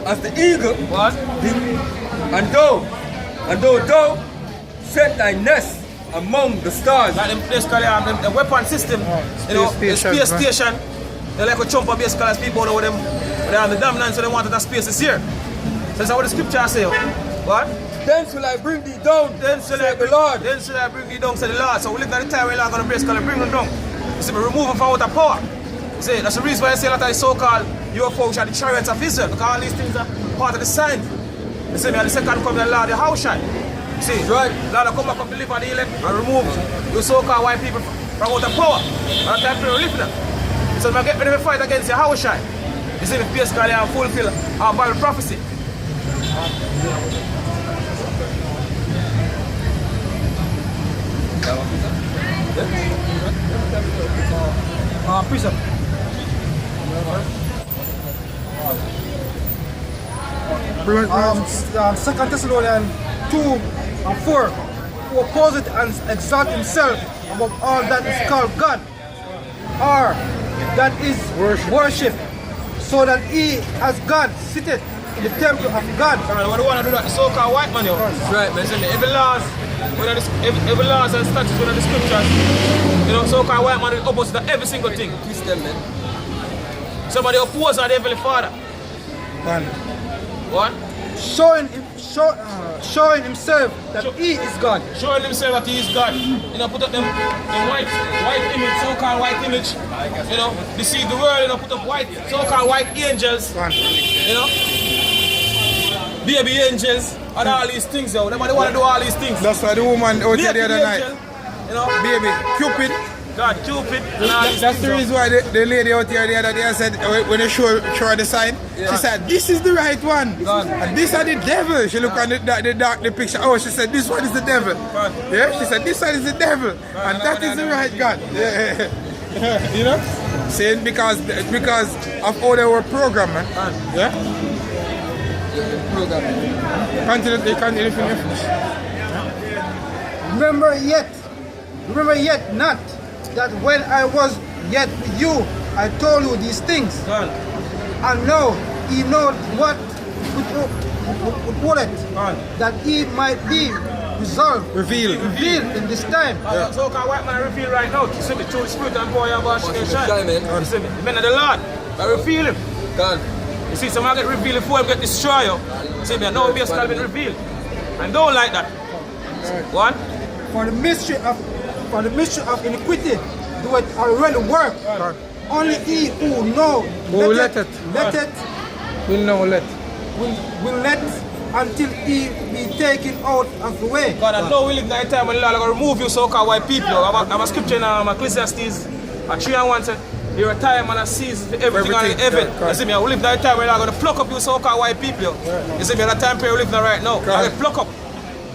as the eagle. What? And thou set thy nest among the stars. Like basically the weapon system, you know, the space station. They like a chumper basically as people know them. They have the dominance, so they wanted that space is here. So that's what the scripture say. What? Then shall I bring thee down, Then shall I bring thee down, said the Lord. So we live at the time where Lord gonna basically bring them down. You see, we remove them from out of power. You see, that's the reason why I say a lot of the so-called UFO which are the chariots of Israel, because all these things are part of the sign. You see, we are the second coming of the Lord Yahawashi. You see, right. Lord will come back and deliver the elect and remove the so-called white people from out of power. And that time we live there. So we get ready to fight against Yahawashi. You see, we basically fulfill our Bible prophecy. Prison. Second Thessalonians 2:4, who opposes and exalts himself above all that is called God, or that is worship, so that he as God sitteth in the temple of God. What do you want to do that? The so-called white man, yo. Right, man. Every laws and statutes within the scriptures, you know, so-called white man is opposite to every single thing. Twist them, man. Somebody opposes the Heavenly Father. Man. What? Showing himself that he is God. Showing himself that he is God. You know, put up them white image, so-called white image. You know, deceive the world, you know, put up so-called white angels. Man. You know? Baby angels and all these things, yo. Nobody want to do all these things. That's why the woman out there the other night. You know? Baby, Cupid. God, Cupid. And all these That's things, the reason why the lady out here the other day said, when they show her the sign, she said, this is the right one. God. And this are the devil. She looked on the picture. Oh, she said, this one is the devil. God. Yeah, she said, this one is the devil. And that is the right God. Yeah. You know? Saying because of how they were programmed, man. Yeah? Continue. Remember yet not that when I was yet with you, I told you these things. God. And now he knows what would it, that he might be revealed in this time. So-called white man reveal right now. You see me through the spirit and power of God. You see me, the men of the Lord, I reveal him. God. You see, some get revealed before him get destroyed. You see me, I know basically been revealed. And don't like that. What? For the mystery of iniquity do it already work. Only he who know Will let it. will let until he be taken out of the way. God, I know we live in a time when the Lord is going to remove you so-called white people. I'm a scripture in Ecclesiastes 3:1 said, there are time and a season for everything on heaven. You see me, we live in a time where I'm going to pluck up you so-called white people. You see me, at a time period we live in right now. I'm going to pluck up.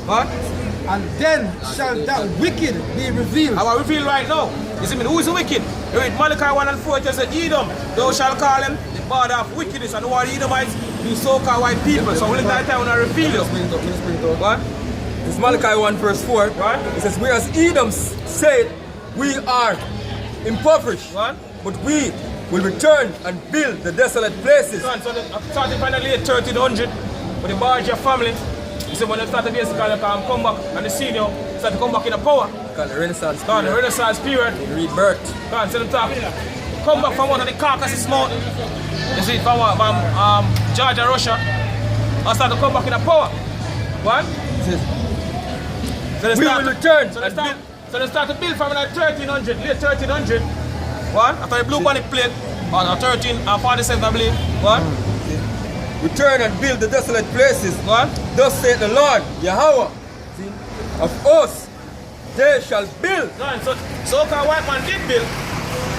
What? And then shall that wicked be revealed. I will reveal right now. You see me, who is the wicked? You read Malachi 1:4, it says, Edom, thou shalt call them the border of wickedness, and who are the Edomites? You so-called white people. So we live in a time when I reveal you. What? It's Malachi 1:4. What? It says, whereas Edom said, we are impoverished, What? but we will return and build the desolate places. So starting finally at 1300 with the Barger family. You see, when they started basically come back and the senior started to come back in the power. Called the Renaissance Gone, the period. Renaissance period. The rebirth. Gone, so them talk. Come back from one of the Caucasus Mountain. You see, from Georgia, Russia. And start to come back in the power. What? So they We will return. So they start to build from like 1300, late 1300. What? After the blue panic plane, or 1347 I believe. What? Return and build the desolate places. What? Thus saith the Lord, Yahweh, of us, they shall build. So so-called white man did build.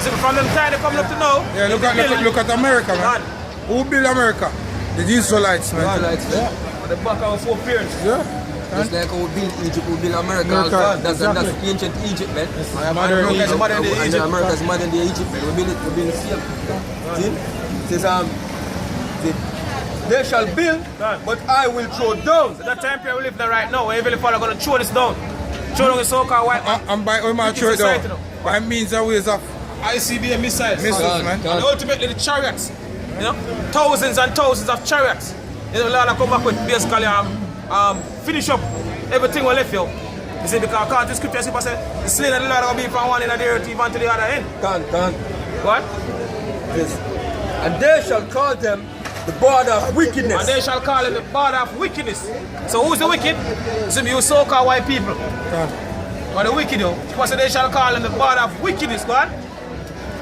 See, from them time they coming up to now. Yeah, look at America, man. Who built America? The Israelites, man. Israelites, Yeah. On the back of our foreparents. Yeah. Just like how we build Egypt, we build America. That's ancient Egypt, man. Modern Egypt. And America's modern day Egypt, man. We build the same. See? It says, they shall build, but I will throw down. So that time period we live in right now, where Heavenly Father going to throw this down. Throw down the so-called white man. And by all my throw it down, by means and ways of ICBM missiles. missiles, man. And ultimately the chariots. You know, thousands and thousands of chariots. You know, the Lord will come back with basically finish up everything we left you. You see, because according to scripture, people say the slain of the Lord will be from one end of the earth even to the other end. Can't. What? Yes. And they shall call them the border of wickedness. And they shall call them the border of wickedness. So who's the wicked? Some you so-called white people. Or the wicked, though. Because they shall call them the border of wickedness, God.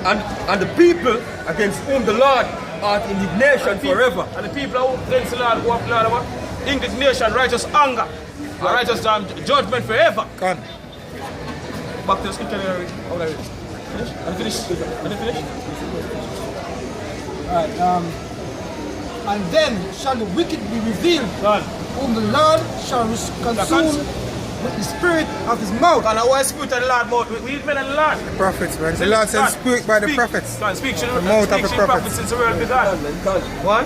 And the people against whom the Lord art indignation forever. And the people who against the Lord who have the Lord about indignation, righteous anger, and righteous judgment forever. Come. Back to the scripture. Finish? Are you finished? Alright, and then shall the wicked be revealed, whom the Lord shall consume with the spirit of his mouth. And our spirit of the Lord mouth. We men of the Lord. The prophets, man. The Lord said speak by the prophets. Speak to the mouth of the prophets. Since the world began. What?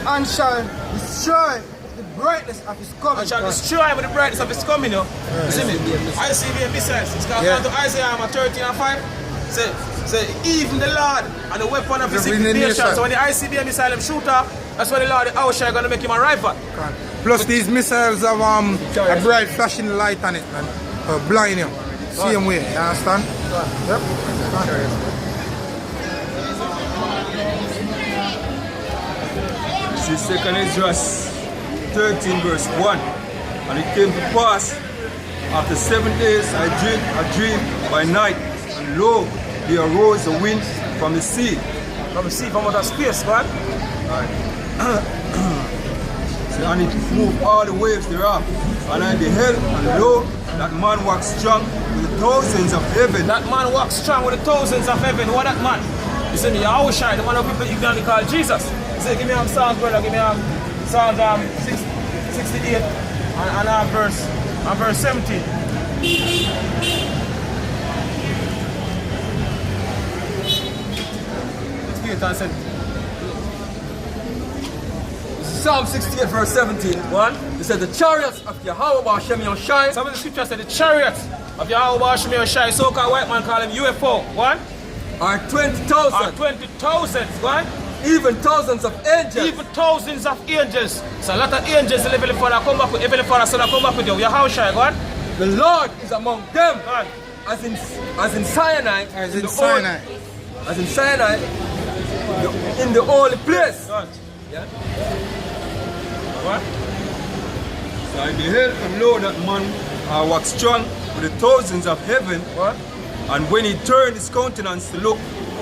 And shall destroy the brightness of his coming. And shall destroy with the brightness of his coming. You see me? ICBM missiles. It's going to Isaiah 13 and 5. Say, even the Lord and the weapon of his indignation. So when the ICBM missile shoot up, that's when the Lord, the Yahawashi, going to make him a rival. Plus these missiles have a bright flashing light on it, man. Blind you. Same way, you understand? Yep. This is 2 Ezra 13 verse 1. And it came to pass, after 7 days I dreamed a dream by night, and lo, there arose a wind from the sea. From the sea, from outer space, God. And it moved all the waves thereof. And I beheld, and lo, that man waxed strong with the thousands of heaven. That man waxed strong with the thousands of heaven. What that man? You see me, Yahawashi, the man of people ignorantly called Jesus. He said, give me Psalms, brother, give me Psalms 68 and verse 17. And said, Psalm 68 verse 17. One. It said the chariots of Yahawashi. Some of the scriptures said the chariots of Yahawashi, so-called white man call him UFO. One. Are 20,000. Are 20,000. One. Even thousands of angels. Even thousands of angels. So a lot of angels the Heavenly Father come back with Heavenly Father, so they come back with you. Yahawashi, one. The Lord is among them. One. As in Sinai. As in Sinai. As in Sinai. In the holy place. What? Yeah. What? So I beheld and lo, that man waxed strong with the thousands of heaven. What? And when he turned his countenance to look,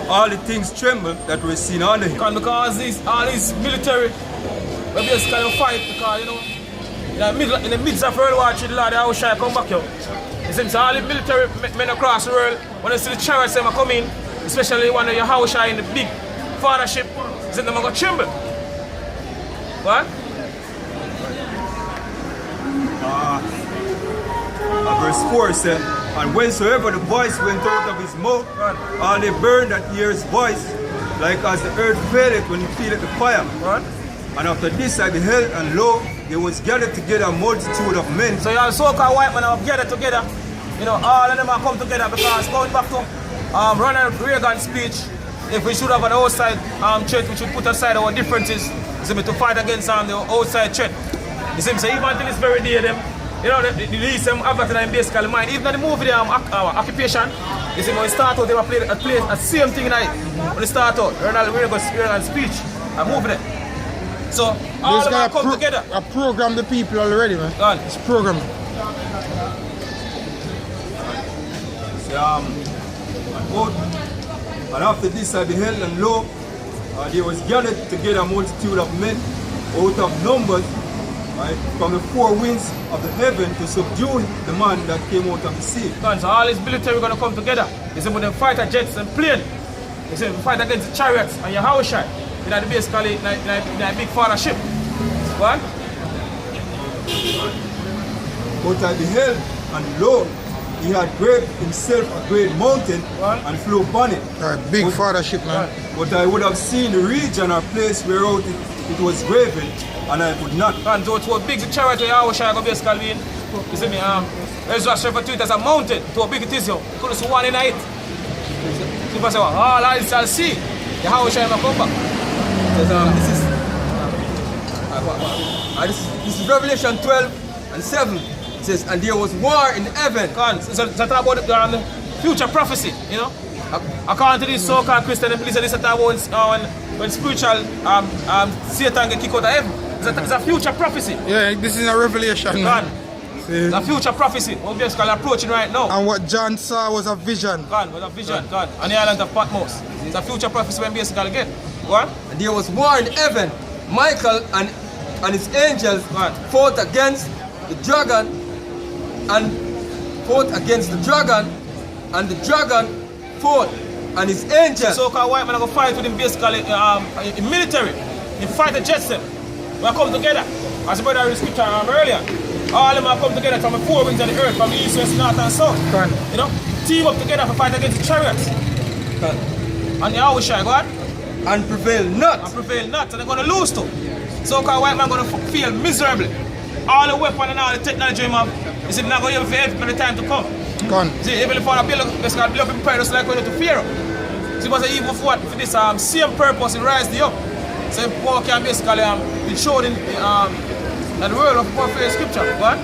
all the things trembled that were seen under him. Because all these military, we just kind of fight because in the midst of World War III, the Lord Yahawashi come back here. It seems all the military men across the world, when they see the chariots them come in, especially one of Yahawashi in the big fathership, then they're going to tremble. What? Verse 4 said, and whensoever the voice went out of his mouth, all they burned that hear his voice, like as the earth faileth when he feeleth the fire. What? And after this I beheld, and lo, there was gathered together a multitude of men. So you all so-called white men have gathered together. You know, all of them have come together because going back to Ronald Reagan's speech, if we should have an outside threat, we should put aside our differences to fight against the outside threat. You see, so even until this very day, them, you know, the least them have that in basically mind. Even the movie, Occupation, you see, when we start out, they were playing a same thing like when they start out, Ronald Reagan's speech, a movie there. So all of them come together. I program the people already, man. God. It's programmed. And after this I beheld, and lo, there was gathered together a multitude of men out of numbers, right, from the four winds of the heaven to subdue the man that came out of the sea. So all these military are going to come together. You see, when they fight jets and planes, you see, we fight against the chariots and Yahawashi. You know, basically, in a big fathership. What? But I beheld, and lo, he had graved himself a great mountain and flew upon it. Big fathership, man. But I would have seen the region or place whereout it was graven, and I could not. And so it was big, the chariot of Yahawashi basically in. You see me, Ezra referred to it as a mountain, to how big it is, you couldn't see one in it. People say, all eyes shall see. Yahawashi will come back. This is Revelation 12:7. It says, and there was war in heaven. So talk about the future prophecy, you know. According to this so-called Christian, this is about when spiritual Satan get kicked out of heaven. It's a future prophecy. Yeah, this is a revelation. It's a future prophecy. We're basically approaching right now. And what John saw was a vision. Was a vision. On the island of Patmos. It's a future prophecy when basically get. What? And there was war in heaven. Michael and his angels fought against the dragon and the dragon fought and his angels. So-called white man are going to fight with him basically in military. In fighter jets them. We come together. As the brother read scripture earlier. All of them have come together from the four winds of the earth, from the east, west, north and south. You know? Team up together to fight against the chariots. And Yahawashi, God. And prevail not. And they're going to lose too. So-called white man going to feel miserable. All the weapon and all the technology him have, is it not going to be able for the time to come? See, even if I build up in Paris like we do to Pharaoh. So it was even for this same purpose, it rise the up. So Paul can basically be shown in the world of warfare scripture. What?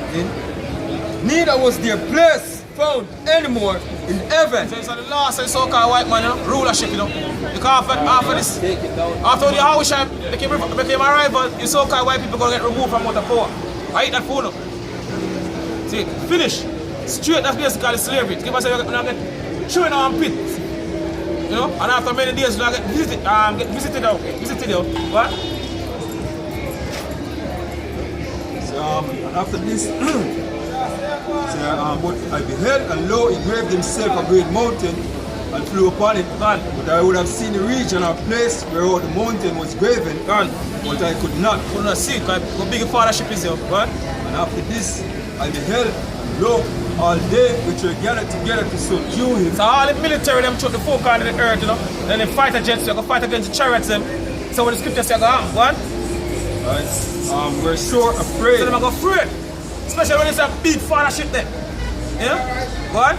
Neither was their place found anymore in heaven. So it's the last so-called white man, you know, rulership, you know. Because after this, after the Yahawashi became a rival, the so-called white people going to get removed from out of power. I hate that phone. See, finish. Straight, that's basically slavery. Give us a get chewing on pit. You know, and after many days you get visited out. What? So after this but I beheld, and lo, he graved himself a great mountain and flew upon it. But I would have seen the region or place where the mountain was graven, but I could not. Could not see, because how big a fathership is here. What? And after this I beheld, and lo, all they which were gathered together to subdue him. So all the military them took the four corners of the earth, you know. Then they fight against you, go fight against the chariots them. So when the scripture says, what? We're so afraid. So they're going to afraid. Especially when it's a big fathership there. Yeah? What?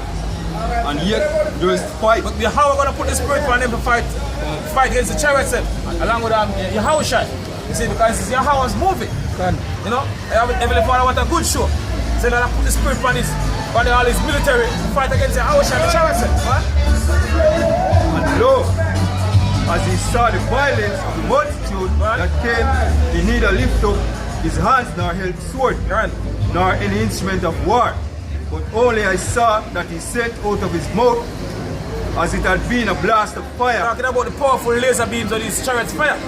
And yet there is fight. But how are we going to put the spirit on them to fight against the chariots them? Along with Yahawashi. You see, because it's Yahweh's movie. You know? Heavenly Father want a good show. So they're going to put the spirit on this. But all his military to fight against the Yahawashi and the chariots. What? And lo, as he saw the violence of the multitude that came, he neither lift up his hands nor held sword, nor any instrument of war. But only I saw that he sent out of his mouth as it had been a blast of fire. Talking about the powerful laser beams of these chariots fire.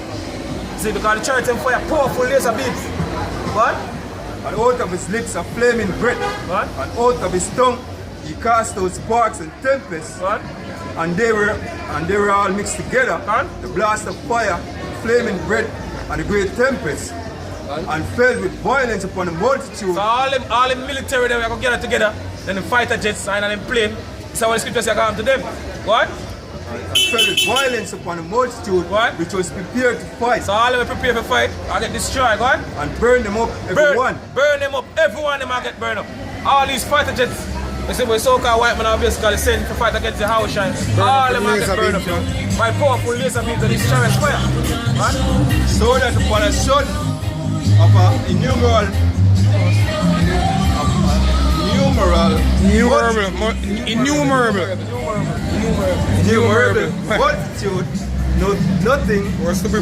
See, because the chariots fire powerful laser beams. What? And out of his lips a flaming breath. What? And out of his tongue he cast out sparks and tempests. What? And they were all mixed together. What? The blast of fire, the flaming breath, and the great tempest. And fell with violence upon the multitude. So all the military they are going to get together, then the fighter jets and then plane. So when the scriptures are going to them. What? And fell with violence upon the multitude, what? Which was prepared to fight. So all of them prepare for fight, I get destroyed, what? And burn them up, everyone. Burn them up, everyone them I get burned up. All these fighter jets, you see, so-called white men are basically sent to fight against the Yahawashi. All them I get burned up. By powerful laser beams of these chariots fire. What? So that upon a sudden of innumerable multitude, nothing was to be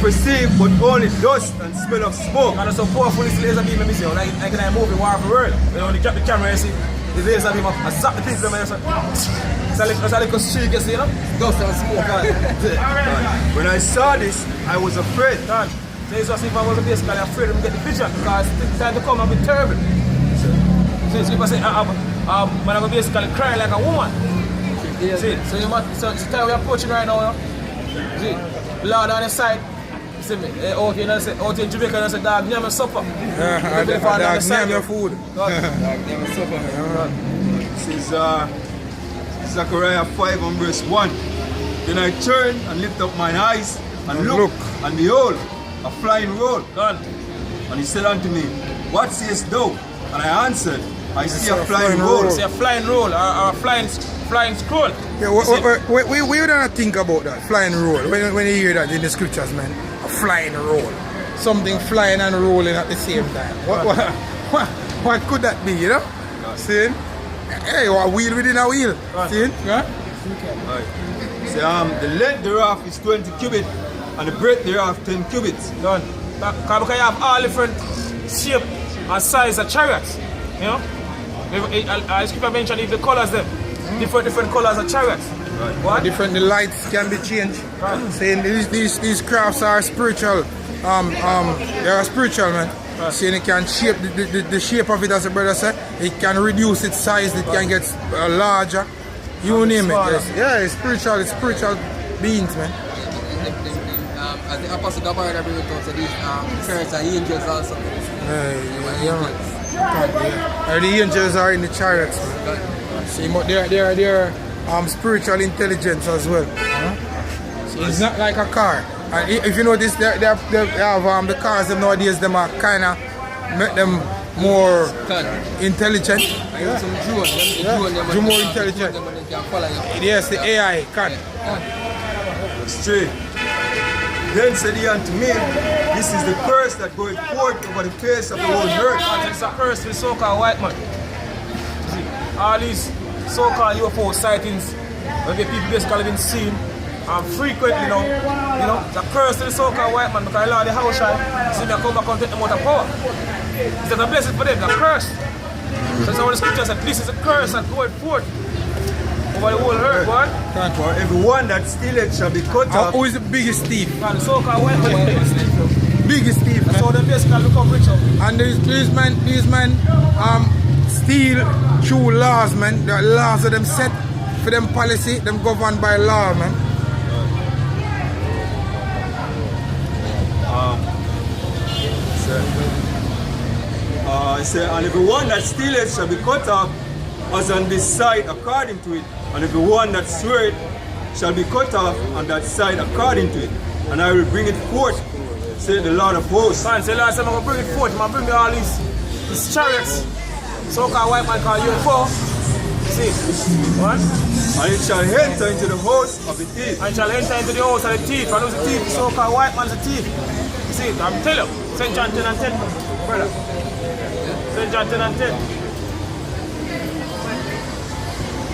perceived but only dust and smell of smoke. And so powerful this laser beam, let me see, like in a movie War of the World, when you drop the camera, you see the laser beam and zap the people, and it's a little streak, you see, you know? Dust and smoke. When I saw this, I was afraid. So it's as if I was basically afraid to get the vision, because it's time to come and be terrible. So it's people say, I'm going to basically cry like a woman. See, so you must, so it's the time we're approaching right now, see, Lord on the side, you see me, out in Jamaica, you say, dog, name your supper. Yeah, dog, name your food. Name your supper. This is Zechariah 5 and verse 1. Then I turned and lifted up mine eyes and looked, and behold, a flying roll. And he said unto me, what sayest thou? And I answered, I see a flying roll. See a flying roll, or a flying scroll. Yeah, we don't think about that, flying roll, when you hear that in the scriptures, man. A flying roll. Something flying and rolling at the same time. What could that be, you know? See? Hey, a wheel within a wheel. See? Yeah? So, the length thereof is 20 cubits and the breadth thereof 10 cubits. Done. Because you have all different shape and size of chariots. You know? I scripture mentioned if the colors them. Different colors of chariots. Right. What? The lights can be changed. Right. Saying these crafts are spiritual. They are spiritual, man. Right. Saying it can shape the shape of it, as a brother said. It can reduce its size. It can get larger. You name it. Yes. Yeah, it's spiritual beings, man. As the Apostle Gabriel bring it out, so these chariots are angels also. The angels are in the chariots, man. See, but they're spiritual intelligence as well. So it's not like a car. And if you notice, they have the cars them nowadays. Them are kind of make them more intelligent. Yeah. Some drone, More intelligent. Yes, the AI can. Straight. Then said he unto me, this is the curse that goeth forth over the face of the whole earth. It's a curse with so-called white man. See, all these so-called UFO sightings, when the people basically been seen, and frequently now, you know, the curse to the so-called white man, because Lord Yahawashi see me come back and take them out of power. It's a blessing for them, the curse. So that's how the scripture said, this is a curse that goeth forth over the whole earth, what? For everyone that stealeth shall be cut off. Who is the biggest thief? And the so-called white man is the biggest thief. Biggest thief. So they basically become rich up. And these men steal through laws, man. The laws of them set for them policy, them governed by law, man. It said, and everyone that stealeth shall be cut off as on this side according to it, and everyone that sweareth shall be cut off on that side according to it, and I will bring it forth, said the Lord of hosts. Man, say Lord, I'm going to bring it forth. I'm going to bring me all these chariots, so-called white man called UFO. See, what? And it shall enter into the house of the thief. And it shall enter into the house of the thief. And who's the thief? The so-called white man's the thief. See, I'm telling you, St. John 10 and 10, brother. St. John 10 and 10.